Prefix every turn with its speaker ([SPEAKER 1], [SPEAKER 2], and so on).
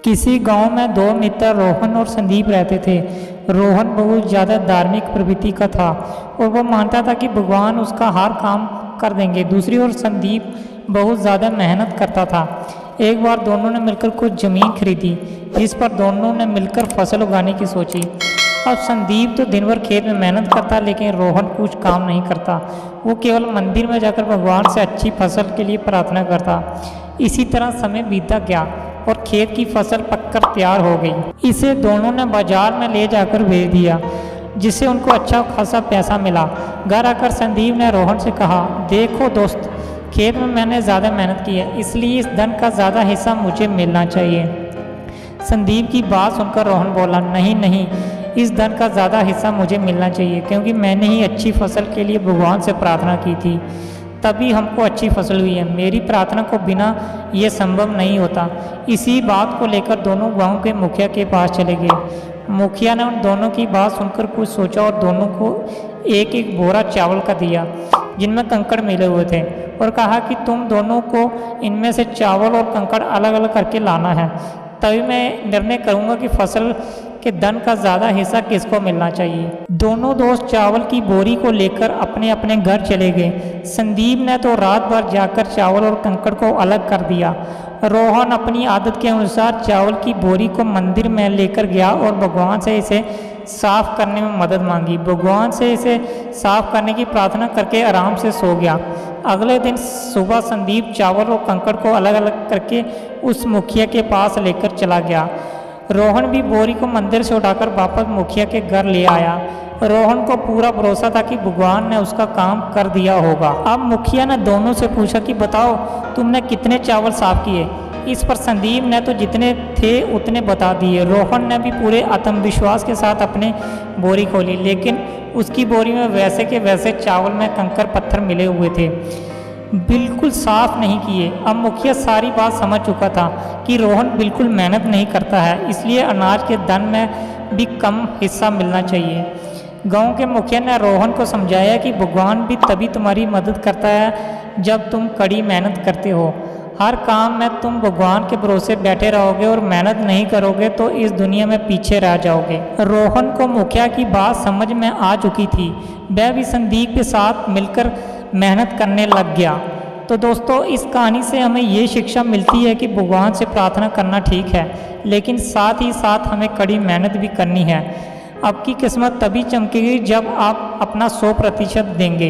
[SPEAKER 1] किसी गांव में दो मित्र रोहन और संदीप रहते थे। रोहन बहुत ज़्यादा धार्मिक प्रवृत्ति का था और वह मानता था कि भगवान उसका हर काम कर देंगे। दूसरी ओर संदीप बहुत ज़्यादा मेहनत करता था। एक बार दोनों ने मिलकर कुछ ज़मीन खरीदी जिस पर दोनों ने मिलकर फसल उगाने की सोची। अब संदीप तो दिन भर खेत में मेहनत करता, लेकिन रोहन कुछ काम नहीं करता। वो केवल मंदिर में जाकर भगवान से अच्छी फसल के लिए प्रार्थना करता। इसी तरह समय बीतता गया और खेत की फसल पककर तैयार हो गई। इसे दोनों ने बाजार में ले जाकर बेच दिया, जिससे उनको अच्छा खासा पैसा मिला। घर आकर संदीप ने रोहन से कहा, देखो दोस्त, खेत में मैंने ज़्यादा मेहनत की है, इसलिए इस धन का ज़्यादा हिस्सा मुझे मिलना चाहिए। संदीप की बात सुनकर रोहन बोला, नहीं नहीं, इस धन का ज़्यादा हिस्सा मुझे मिलना चाहिए, क्योंकि मैंने ही अच्छी फसल के लिए भगवान से प्रार्थना की थी, तभी हमको अच्छी फसल हुई है। मेरी प्रार्थना को बिना ये संभव नहीं होता। इसी बात को लेकर दोनों गांव के मुखिया के पास चले गए। मुखिया ने उन दोनों की बात सुनकर कुछ सोचा और दोनों को एक एक बोरा चावल का दिया जिनमें कंकड़ मिले हुए थे, और कहा कि तुम दोनों को इनमें से चावल और कंकड़ अलग अलग करके लाना है, तभी मैं निर्णय करूंगा कि फसल के धन का ज़्यादा हिस्सा किसको मिलना चाहिए। दोनों दोस्त चावल की बोरी को लेकर अपने अपने घर चले गए। संदीप ने तो रात भर जाकर चावल और कंकड़ को अलग कर दिया। रोहन अपनी आदत के अनुसार चावल की बोरी को मंदिर में लेकर गया और भगवान से इसे साफ करने में मदद मांगी। भगवान से इसे साफ करने की प्रार्थना करके आराम से सो गया। अगले दिन सुबह संदीप चावल और कंकड़ को अलग अलग करके उस मुखिया के पास लेकर चला गया। रोहन भी बोरी को मंदिर से उठाकर वापस मुखिया के घर ले आया। रोहन को पूरा भरोसा था कि भगवान ने उसका काम कर दिया होगा। अब मुखिया ने दोनों से पूछा कि बताओ, तुमने कितने चावल साफ किए। इस पर संदीप ने तो जितने थे उतने बता दिए। रोहन ने भी पूरे आत्मविश्वास के साथ अपने बोरी खोली, लेकिन उसकी बोरी में वैसे के वैसे चावल में कंकड़ पत्थर मिले हुए थे, बिल्कुल साफ नहीं किए। अब मुखिया सारी बात समझ चुका था कि रोहन बिल्कुल मेहनत नहीं करता है, इसलिए अनाज के धन में भी कम हिस्सा मिलना चाहिए। गांव के मुखिया ने रोहन को समझाया कि भगवान भी तभी तुम्हारी मदद करता है जब तुम कड़ी मेहनत करते हो। हर काम में तुम भगवान के भरोसे बैठे रहोगे और मेहनत नहीं करोगे तो इस दुनिया में पीछे रह जाओगे। रोहन को मुखिया की बात समझ में आ चुकी थी। वह भी संदीप के साथ मिलकर मेहनत करने लग गया। तो दोस्तों, इस कहानी से हमें ये शिक्षा मिलती है कि भगवान से प्रार्थना करना ठीक है, लेकिन साथ ही साथ हमें कड़ी मेहनत भी करनी है। आपकी किस्मत तभी चमकेगी जब आप अपना 100% देंगे।